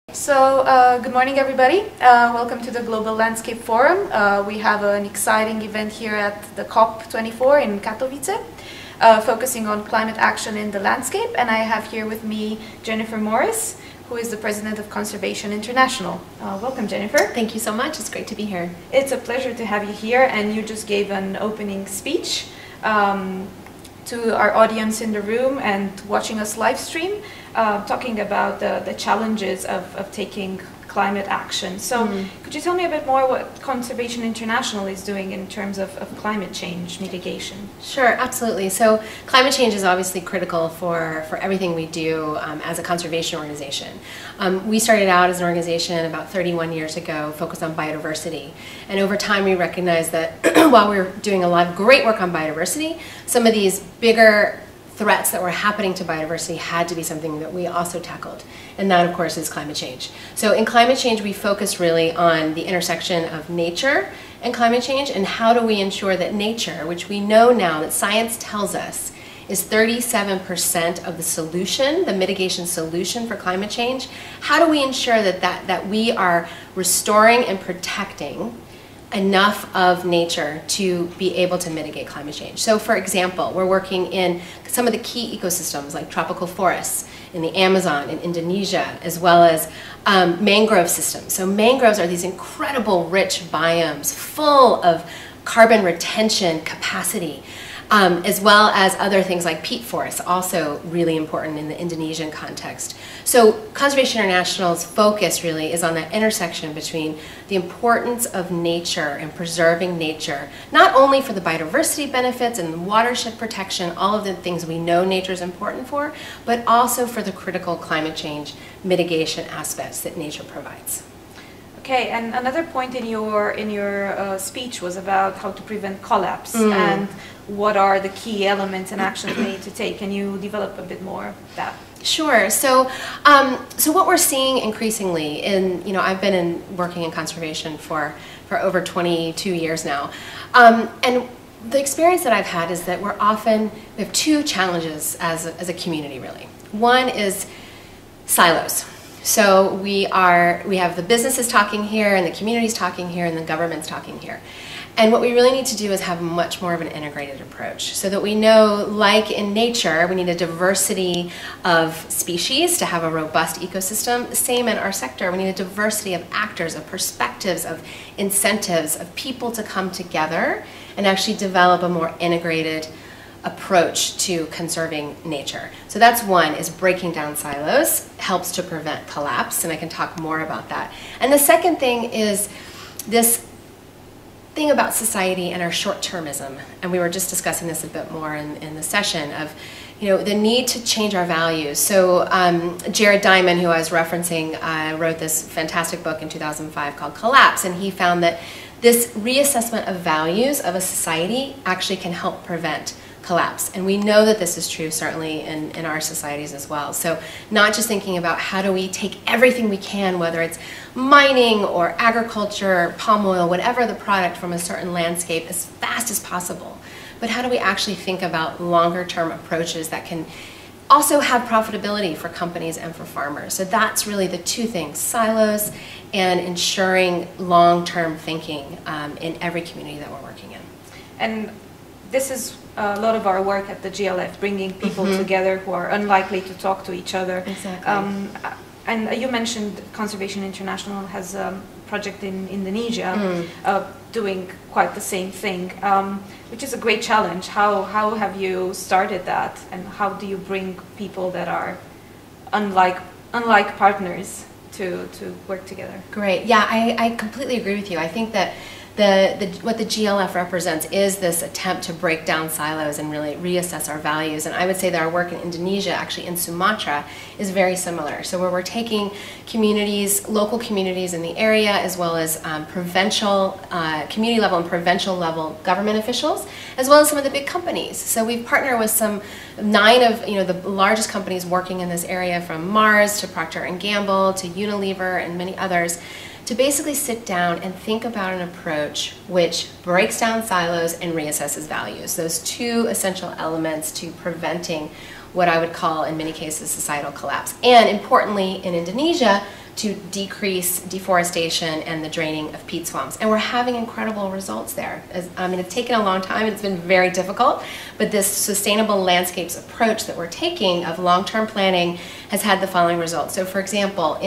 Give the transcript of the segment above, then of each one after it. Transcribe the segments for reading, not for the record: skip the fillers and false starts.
Good morning everybody. Welcome to the Global Landscape Forum. We have an exciting event here at the COP24 in Katowice, focusing on climate action in the landscape. And I have here with me Jennifer Morris, who is the President of Conservation International. Welcome, Jennifer. Thank you so much. It's great to be here. It's a pleasure to have you here, and you just gave an opening speech to our audience in the room and watching us live stream, talking about the challenges of taking climate action. So could you tell me a bit more what Conservation International is doing in terms of climate change mitigation? Sure, absolutely. So climate change is obviously critical for everything we do as a conservation organization. We started out as an organization about 31 years ago focused on biodiversity. And over time we recognized that while we were doing a lot of great work on biodiversity, some of these bigger threats that were happening to biodiversity had to be something that we also tackled. And that, of course, is climate change. So in climate change, we focus really on the intersection of nature and climate change, and how do we ensure that nature, which we know now that science tells us is 37% of the solution, the mitigation solution for climate change, how do we ensure that we are restoring and protecting enough of nature to be able to mitigate climate change? So for example, we're working in some of the key ecosystems like tropical forests in the Amazon in Indonesia, as well as mangrove systems. So mangroves are these incredible rich biomes full of carbon retention capacity, as well as other things like peat forests, also really important in the Indonesian context. So Conservation International's focus really is on that intersection between the importance of nature and preserving nature, not only for the biodiversity benefits and the watershed protection, all of the things we know nature is important for, but also for the critical climate change mitigation aspects that nature provides. Okay, and another point in your speech was about how to prevent collapse and what are the key elements and actions we need to take. Can you develop a bit more of that? Sure. So, so what we're seeing increasingly I've been working in conservation for over 22 years now, and the experience that I've had is that we have two challenges as a community really. One is silos. So we have the businesses talking here, and the communities talking here, and the government's talking here. And what we really need to do is have much more of an integrated approach, so that we know, like in nature, we need a diversity of species to have a robust ecosystem. Same in our sector, we need a diversity of actors, of perspectives, of incentives, of people to come together and actually develop a more integrated approach to conserving nature. So that's one, is breaking down silos helps to prevent collapse, and I can talk more about that. And the second thing is this thing about society and our short-termism, and we were just discussing this a bit more in the session of the need to change our values. So Jared Diamond, who I was referencing, wrote this fantastic book in 2005 called Collapse, and he found that this reassessment of values of a society actually can help prevent collapse. And we know that this is true certainly in our societies as well. So not just thinking about how do we take everything we can, whether it's mining or agriculture, palm oil, whatever the product from a certain landscape, as fast as possible, but how do we actually think about longer term approaches that can also have profitability for companies and for farmers. So that's really the two things, silos and ensuring long-term thinking in every community that we're working in. And this is a lot of our work at the GLF, bringing people together who are unlikely to talk to each other. Exactly. And you mentioned Conservation International has a project in Indonesia doing quite the same thing, which is a great challenge. How have you started that, and how do you bring people that are unlike partners to work together? Great. Yeah, I completely agree with you. I think that what the GLF represents is this attempt to break down silos and really reassess our values. And I would say that our work in Indonesia, actually in Sumatra, is very similar. So where we're taking communities, local communities in the area, as well as community level and provincial level government officials, as well as some of the big companies. So we've partnered with 9 of the largest companies working in this area, from Mars to Procter & Gamble to Unilever and many others, to basically sit down and think about an approach which breaks down silos and reassesses values. Those two essential elements to preventing what I would call, in many cases, societal collapse. And importantly, in Indonesia, to decrease deforestation and the draining of peat swamps. And we're having incredible results there. I mean, it's taken a long time, it's been very difficult, but this sustainable landscapes approach that we're taking of long-term planning has had the following results. So for example,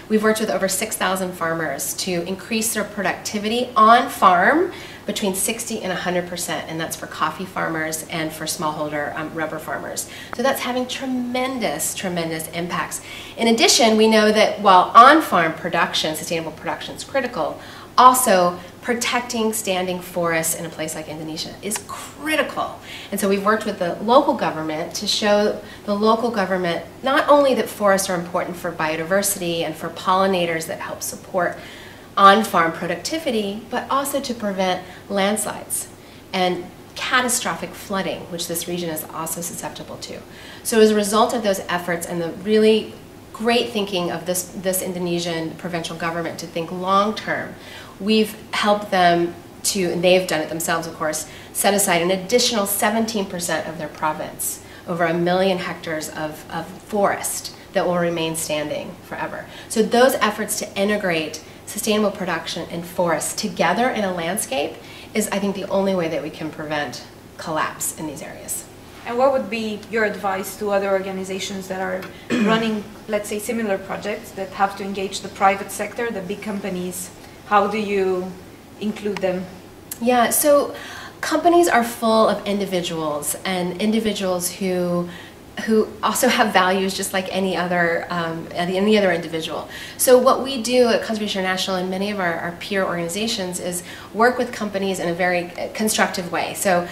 we've worked with over 6,000 farmers to increase their productivity on farm between 60 and 100%, and that's for coffee farmers and for smallholder rubber farmers. So that's having tremendous, tremendous impacts. In addition, we know that while on-farm production, sustainable production is critical, also protecting standing forests in a place like Indonesia is critical. And so we've worked with the local government to show the local government not only that forests are important for biodiversity and for pollinators that help support on-farm productivity, but also to prevent landslides and catastrophic flooding, which this region is also susceptible to. So as a result of those efforts and the really great thinking of this Indonesian provincial government to think long-term, we've helped them to, and they've done it themselves of course, set aside an additional 17% of their province, over 1 million hectares of forest that will remain standing forever. So those efforts to integrate sustainable production and forests together in a landscape is, I think, the only way that we can prevent collapse in these areas. And what would be your advice to other organizations that are running, let's say, similar projects that have to engage the private sector, the big companies? How do you include them? Yeah, so companies are full of individuals, and individuals who also have values just like any other individual. So what we do at Conservation International and many of our peer organizations is work with companies in a very constructive way. So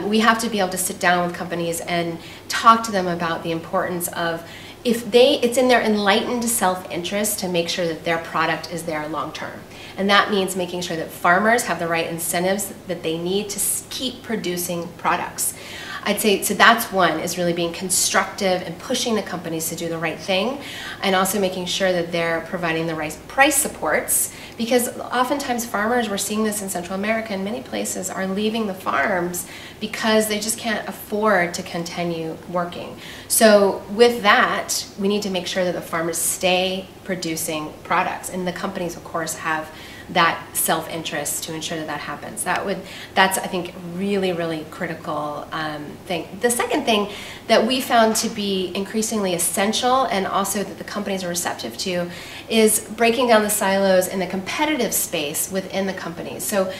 we have to be able to sit down with companies and talk to them about the importance of, it's in their enlightened self-interest to make sure that their product is there long-term. And that means making sure that farmers have the right incentives that they need to keep producing products. I'd say, so that's one, is really being constructive and pushing the companies to do the right thing, and also making sure that they're providing the right price supports, because oftentimes farmers, we're seeing this in Central America and many places, are leaving the farms because they just can't afford to continue working. So with that, we need to make sure that the farmers stay producing products, and the companies of course have that self-interest to ensure that that happens. That's I think really, really critical thing. The second thing that we found to be increasingly essential, and also that the companies are receptive to, is breaking down the silos in the competitive space within the companies. So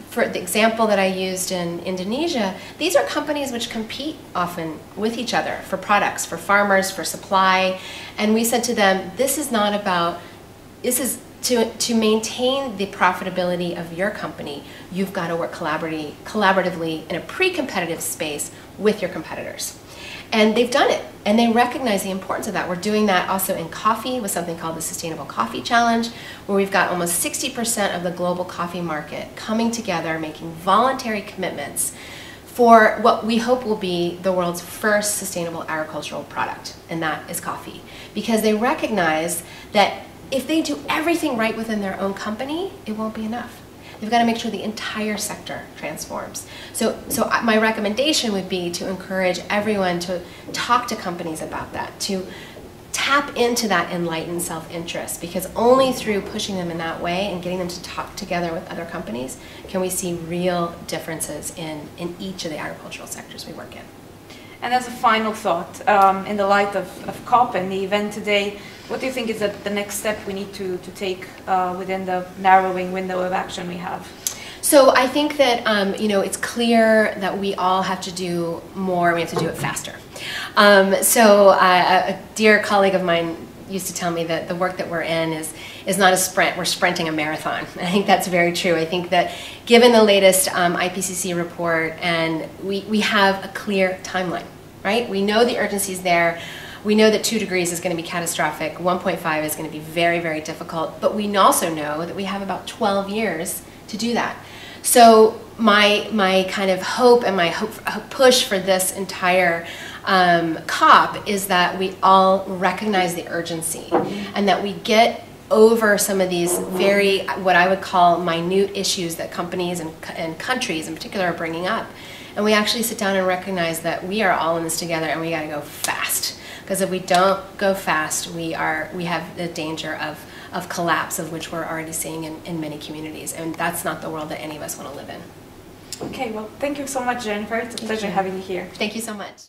for the example that I used in Indonesia, these are companies which compete often with each other for products, for farmers, for supply, and we said to them, this is not about, this is to maintain the profitability of your company, you've got to work collaboratively in a pre-competitive space with your competitors. And they've done it, and they recognize the importance of that. We're doing that also in coffee with something called the Sustainable Coffee Challenge, where we've got almost 60% of the global coffee market coming together, making voluntary commitments for what we hope will be the world's first sustainable agricultural product, and that is coffee. Because they recognize that if they do everything right within their own company, it won't be enough. They've got to make sure the entire sector transforms. So my recommendation would be to encourage everyone to talk to companies about that, to tap into that enlightened self-interest, because only through pushing them in that way and getting them to talk together with other companies can we see real differences in each of the agricultural sectors we work in. And as a final thought, in the light of COP and the event today, what do you think is the next step we need to take within the narrowing window of action we have? So I think that it's clear that we all have to do more. We have to do it faster. A dear colleague of mine used to tell me that the work that we're in is not a sprint. We're sprinting a marathon. I think that's very true. I think that given the latest IPCC report, and we have a clear timeline, right? We know the urgency is there. We know that 2 degrees is going to be catastrophic. 1.5 is going to be very, very difficult. But we also know that we have about 12 years to do that. So my kind of hope and my push for this entire COP is that we all recognize the urgency, and that we get over some of these very, what I would call, minute issues that companies and countries in particular are bringing up, and we actually sit down and recognize that we are all in this together, and we got to go fast. Because if we don't go fast, we have the danger of collapse, of which we're already seeing in many communities, and that's not the world that any of us want to live in. Okay, well, thank you so much, Jennifer. It's a pleasure having you here. Thank you so much.